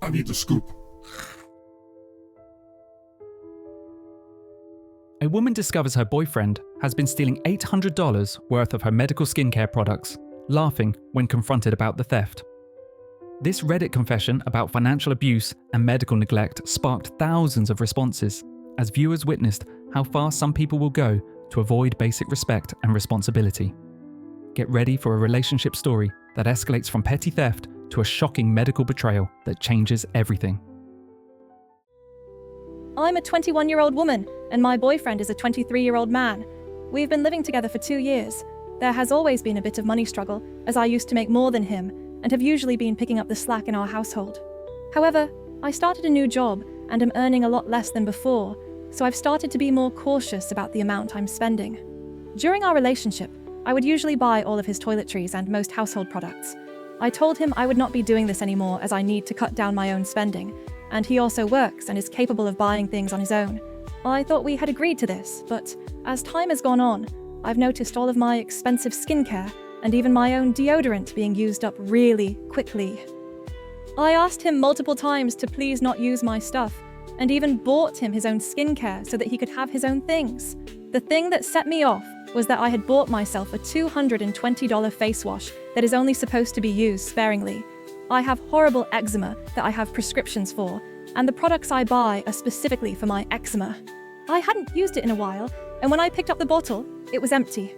I need the scoop. A woman discovers her boyfriend has been stealing $800 worth of her medical skincare products, laughing when confronted about the theft. This Reddit confession about financial abuse and medical neglect sparked thousands of responses, as viewers witnessed how far some people will go to avoid basic respect and responsibility. Get ready for a relationship story that escalates from petty theft to a shocking medical betrayal that changes everything. I'm a 21-year-old woman, and my boyfriend is a 23-year-old man. We've been living together for 2 years. There has always been a bit of money struggle, as I used to make more than him, and have usually been picking up the slack in our household. However, I started a new job, and am earning a lot less than before, so I've started to be more cautious about the amount I'm spending. During our relationship, I would usually buy all of his toiletries and most household products. I told him I would not be doing this anymore as I need to cut down my own spending, and he also works and is capable of buying things on his own. I thought we had agreed to this, but as time has gone on, I've noticed all of my expensive skincare and even my own deodorant being used up really quickly. I asked him multiple times to please not use my stuff, and even bought him his own skincare so that he could have his own things. The thing that set me off was that I had bought myself a $220 face wash that is only supposed to be used sparingly. I have horrible eczema that I have prescriptions for, and the products I buy are specifically for my eczema. I hadn't used it in a while, and when I picked up the bottle, it was empty.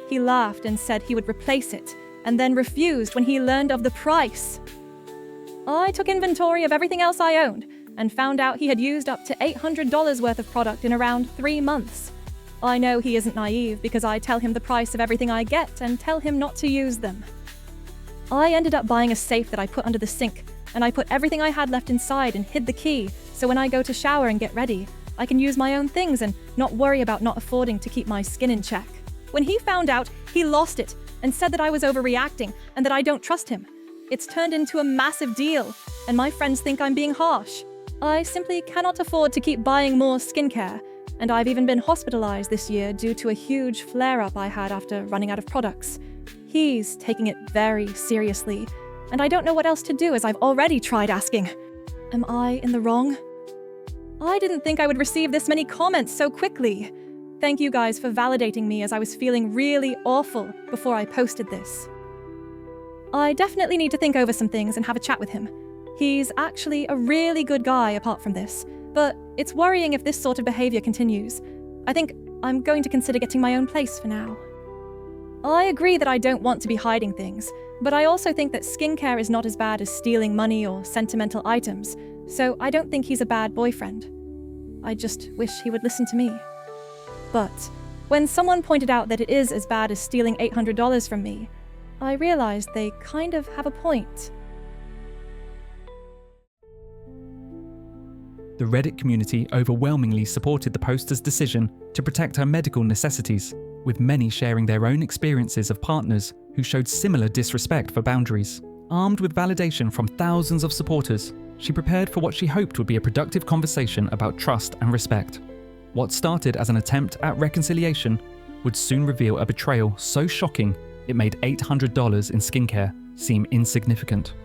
He laughed and said he would replace it, and then refused when he learned of the price. I took inventory of everything else I owned, and found out he had used up to $800 worth of product in around 3 months. I know he isn't naive because I tell him the price of everything I get and tell him not to use them. I ended up buying a safe that I put under the sink, and I put everything I had left inside and hid the key, so when I go to shower and get ready, I can use my own things and not worry about not affording to keep my skin in check. When he found out, he lost it and said that I was overreacting and that I don't trust him. It's turned into a massive deal, and my friends think I'm being harsh. I simply cannot afford to keep buying more skincare, and I've even been hospitalized this year due to a huge flare-up I had after running out of products. He's taking it very seriously, and I don't know what else to do as I've already tried asking. Am I in the wrong? I didn't think I would receive this many comments so quickly. Thank you guys for validating me as I was feeling really awful before I posted this. I definitely need to think over some things and have a chat with him. He's actually a really good guy apart from this, but it's worrying if this sort of behavior continues. I think I'm going to consider getting my own place for now. I agree that I don't want to be hiding things, but I also think that skincare is not as bad as stealing money or sentimental items, so I don't think he's a bad boyfriend. I just wish he would listen to me. But when someone pointed out that it is as bad as stealing $800 from me, I realized they kind of have a point. The Reddit community overwhelmingly supported the poster's decision to protect her medical necessities, with many sharing their own experiences of partners who showed similar disrespect for boundaries. Armed with validation from thousands of supporters, she prepared for what she hoped would be a productive conversation about trust and respect. What started as an attempt at reconciliation would soon reveal a betrayal so shocking it made $800 in skincare seem insignificant.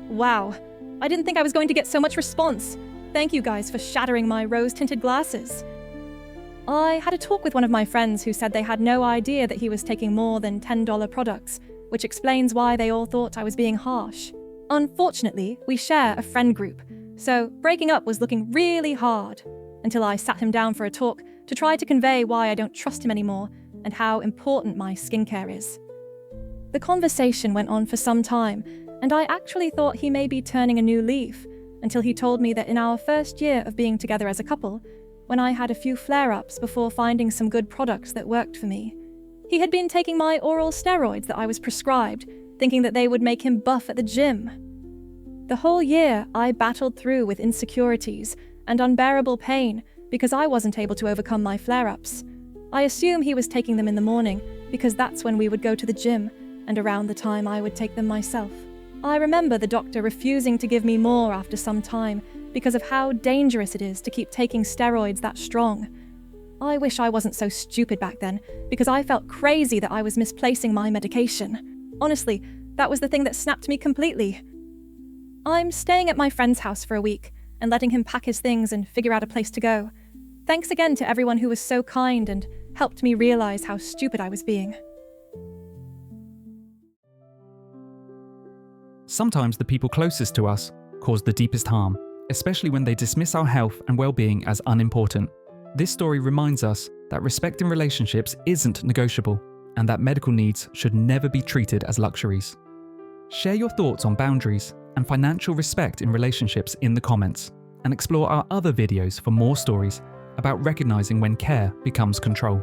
Wow, I didn't think I was going to get so much response. Thank you guys for shattering my rose-tinted glasses. I had a talk with one of my friends who said they had no idea that he was taking more than $10 products, which explains why they all thought I was being harsh. Unfortunately, we share a friend group, so breaking up was looking really hard, until I sat him down for a talk to try to convey why I don't trust him anymore and how important my skincare is. The conversation went on for some time, and I actually thought he may be turning a new leaf, until he told me that in our first year of being together as a couple, when I had a few flare-ups before finding some good products that worked for me, he had been taking my oral steroids that I was prescribed, thinking that they would make him buff at the gym. The whole year, I battled through with insecurities and unbearable pain because I wasn't able to overcome my flare-ups. I assume he was taking them in the morning because that's when we would go to the gym, and around the time I would take them myself. I remember the doctor refusing to give me more after some time because of how dangerous it is to keep taking steroids that strong. I wish I wasn't so stupid back then, because I felt crazy that I was misplacing my medication. Honestly, that was the thing that snapped me completely. I'm staying at my friend's house for a week and letting him pack his things and figure out a place to go. Thanks again to everyone who was so kind and helped me realize how stupid I was being. Sometimes the people closest to us cause the deepest harm, especially when they dismiss our health and well-being as unimportant. This story reminds us that respect in relationships isn't negotiable and that medical needs should never be treated as luxuries. Share your thoughts on boundaries and financial respect in relationships in the comments, and explore our other videos for more stories about recognizing when care becomes control.